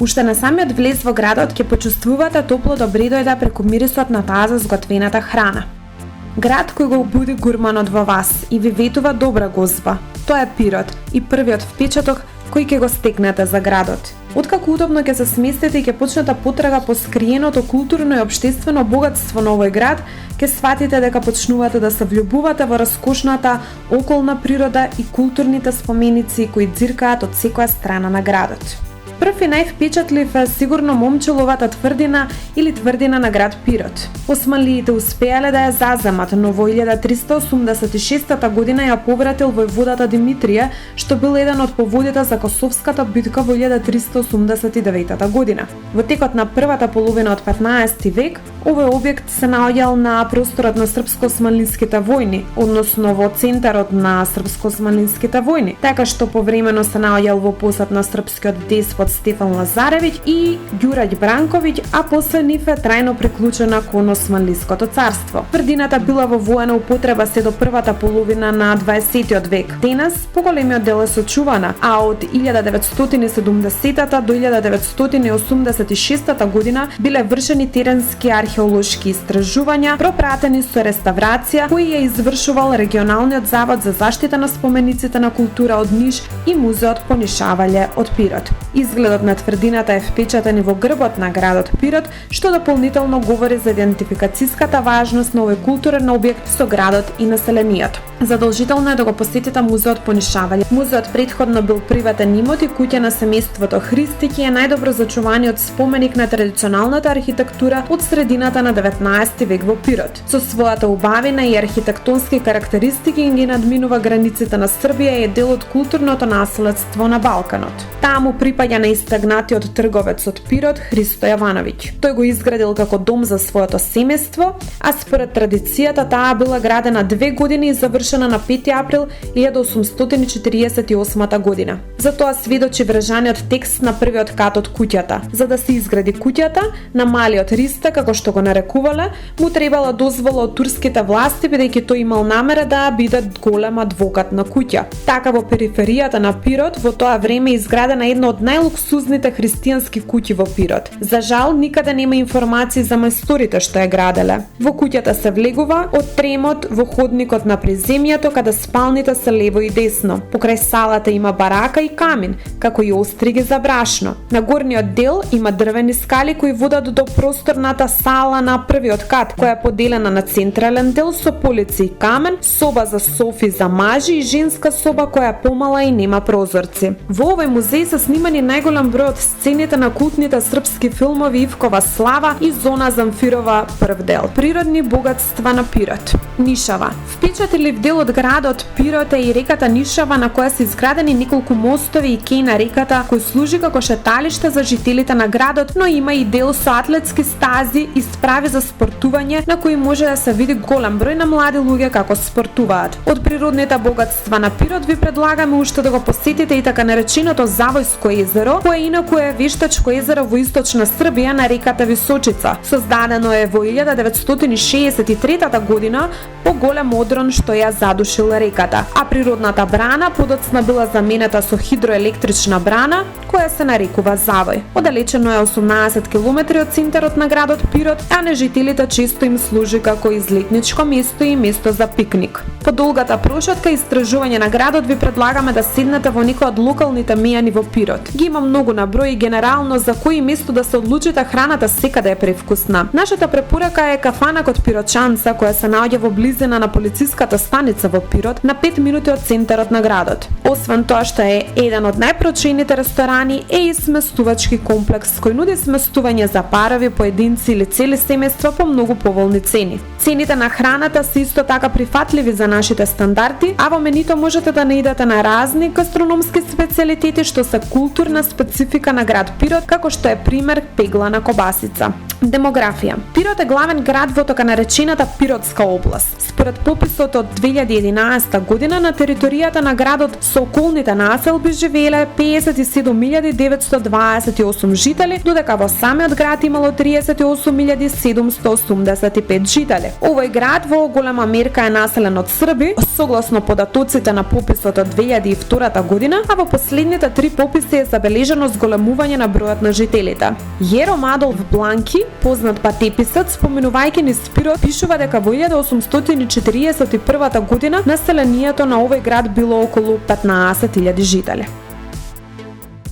Уште на самиот влез во градот ќе почувствувате топлото бридојда преку мирисот на таза зготвената храна. Град кој го буди гурманот во вас и ви ветува добра гозба. Тоа е Пирот и првиот впечаток кој ќе го стекнете за градот. Откако удобно ќе се сместите и ќе почнете потрага по скриеното културно и општествено богатство на овој град, ќе сватите дека почнувате да се влюбувате во раскошната околна природа и културните споменици кои ѕиркаат од секоја страна на градот. Прв и највпечатлив е сигурно Момчиловата тврдина или тврдина на град Пирот. Османлиите успеале да ја заземат, но во 1386 година ја повратил војводата Димитрија, што бил еден од поводите за Косовската битка во 1389 година. Во текот на првата половина од 15 век, овој објект се наоѓал на просторот на српско-османлиските војни, односно во центарот на српско-османлиските војни, така што повремено се наоѓал во посет на српскиот деспот Стефан Лазаревиќ и Ѓураѓ Бранковиќ, а после нив е трајно приклучена кон Османлиското царство. Тврдината била во воена употреба се до првата половина на 20 век. Денес поголемиот дел е сочувана, а од 1970 до 1986 година биле вршени теренски археолошки истражувања, пропратени со реставрација, кои ја извршувал регионалниот завод за заштита на спомениците на култура од Ниш и музеот по Нишавање од Пирот. Изгледот на тврдината е впечатен и во грбот на градот Пирот, што дополнително говори за идентификацијската важност на овој културен објект со градот и населението. Задолжително е да го посетите музеот по Нишавање. Музеот претходно бил приватен имот и куќа на семејството Христиќи е најдобро зачуваниот споменик на традиционалната архитектура од средината на 19 век во Пирот. Со својата убавина и архитектонски карактеристики ги надминува границите на Србија и е дел од културното наследство на Балканот. Таму припаѓа на истагнатиот трговец од Пирот Христо Јовановиќ. Тој го изградил како дом за своето семејство, а според традицијата таа била градена 2 години и завршена на 5 април 1848 година. За тоа сведочи врежаниот текст на првиот кат од куќата. За да се изгради куќата, на малиот Ристе, како што го нарекувале, му требала дозвола од турските власти, бидејќи тој имал намера да биде голема двокатна куќа. Така во периферијата на Пирот во тоа време изградена една од најлуксузните христијански куќи во Пирот. За жал, никаде нема информации за мајсторите што ја граделе. Во куќата се влегува од тремот во ходникот на приземјето, каде спалните се лево и десно. Покрај салата има барака и камин, како и остриги за брашно. На горниот дел има дрвени скали кои водат до просторната сала на првиот кат, која е поделена на централен дел со полици и камен, соба за софи за мажи и женска соба која е помала и нема прозорци. Во овој музеј се снимани најголем број од сцените на култните српски филмови Ивкова слава и Зона Замфирова прв дел. Природни богатства на Пирот. Нишава. Впечатлив дел од градот Пирот е и реката Нишава, на која се изградени неколку мостови и кеј на реката, кој служи како шеталиште за жителите на градот, но има и дел со атлетски стази и справи за спортување, на кои може да се види голем број на млади луѓе како спортуваат. Од природните богатства на Пирот ви предлагаме уште да го посетите и така нареченото Завојско езеро, кое инаку е вештачко езеро во источна Србија на реката Височица. Создадено е во 1963 година по голем одрон што ја задушил реката, а природната брана подоцна била заменета со хидроелектрична брана, која се нарекува Завој. Оддалечено е 18 км од центарот на градот Пирот, а на жителите често им служи како излетничко место и место за пикник. По долгата прошетка и истражување на градот ви предлагаме да седнете во некој од локалните мејани во Пирот. Ги има многу на број и генерално за кој место да се одлучите, храната секаде е превкусна. Нашата препорака е кафана код Пирочанца, која се наоѓа во близина на полициската станица во Пирот, на 5 минути од центарот на градот. Освен тоа што е еден од најпрочените ресторани, е и сместувачки комплекс кој нуди сместување за парови, поединци или цели семејства по многу поволни цени. Цените на храната се исто така прифатливи за нашите стандарди, а во менито можете да наидете на разни гастрономски специјалитети што се културна специфика на град Пирот, како што е пример пеглана кобасица. Демографија. Пирот е главен град во така наречената Пиротска област. Според пописот од 2011 година на територијата на градот со околните населби живееле 57.928 жители, додека во самиот град имало 38.785 жители. Овој град во голема мерка е населен од Срби, согласно податоците на пописот од 2002 година, а во последните 3 пописи е забележано зголемување на бројот на жителите. Јером Адолф Бланки, познат патеписец, споменувајќи низ Пирот, пишува дека во 1841 година населението на овој град било околу 15.000 жители.